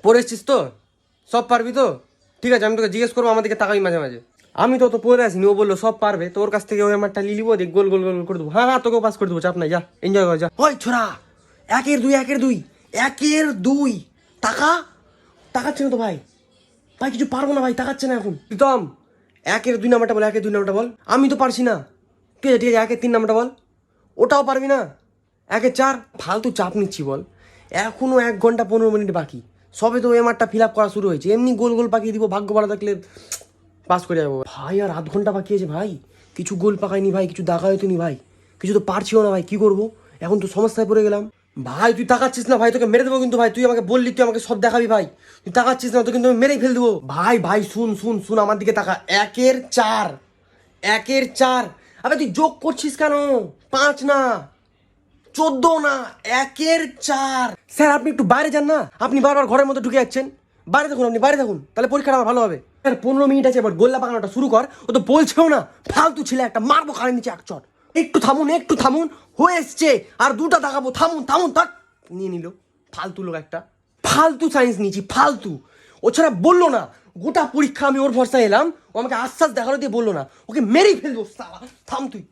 পড়ে এসছিস তো, সব পারবি তো? ঠিক আছে, আমি তোকে জিজ্ঞেস করবো, আমাদেরকে তাকাবি মাঝে মাঝে। আমি তো পড়ে আসিনি, ও বললো সব পারবে, তোর কাছ থেকে ওই আমারটা লিলিব, দেখ গোল গোল গোল করে দেবো। হ্যাঁ হ্যাঁ, তোকেও পাস করে দেবো, চাপ নাই, যা এনজয় কর যা। ওই ছোড়া, একের দুই একের দুই একের দুই, টাকা তাকাচ্ছে না তো ভাই, ভাই কিছু পারবো না ভাই, তাকাচ্ছে না এখন। প্রীতম, একের দুই নাম্বারটা বল, একের দুই নাম্বারটা বল। আমি তো পারছি না। ঠিক আছে ঠিক আছে, একের তিন নাম্বারটা বল। ওটাও পারবি না। একের চার, ফালতু চাপ নিচ্ছি বল, এখনো 1 ঘন্টা 15 মিনিট বাকি, সবে তো এমআরটা ফিল আপ করা শুরু হয়েছে, এমনি গোল গোল পাকিয়ে দিব, ভাগ্য ভালো থাকলে পাস করে যাবো ভাই। আর আধ ঘন্টা বাকি আছে ভাই, কিছু গোল পাকায়নি ভাই, কিছু দেখা হয়তো নি ভাই, কিছু তো পারছিও না ভাই, কি করবো এখন? তো সমস্যায় পড়ে গেলাম ভাই। তুই তাকাচ্ছিস না ভাই, তোকে মেরে দেবো কিন্তু ভাই। তুই আমাকে বললি তুই আমাকে সব দেখাবি ভাই, তুই তাকাচ্ছিস না তো কিন্তু আমি মেরেই ফেল দেবো ভাই। ভাই শুন শুন শুন, আমার দিকে তাকা। একের চার, একের চার। আবে তুই যোগ করছিস কেন? 5 না, 14 না, একের চার। স্যার আপনি একটু বাইরে যান না, আপনি বারবার ঘরের মধ্যে ঢুকে যাচ্ছেন। বাইরে থাকুন, আপনি বাইরে থাকুন, তাহলে পরীক্ষাটা আমার ভালো হবে। স্যার 15 মিনিট আছে, এবার গোল্লা পাকানোটা শুরু কর। ও তো বলছেও না, ফালতু ছেলে একটা, মারবো কানে নিচে এক চট। একটু থামুন, একটু থামুন, হয়ে এসছে, আর দুটা দেখাবো, থামুন থামুন। থাক, নিয়ে নিল ফালতু লোক একটা, ফালতু সায়েন্স নিয়েছি, ফালতু। ও ছাড়া বললো না, গোটা পরীক্ষা আমি ওর ভরসায় এলাম, ও আমাকে আশ্বাস দেখালো দিয়ে বললো না, ওকে মেরেই ফেলবো সালা। থাম তুই।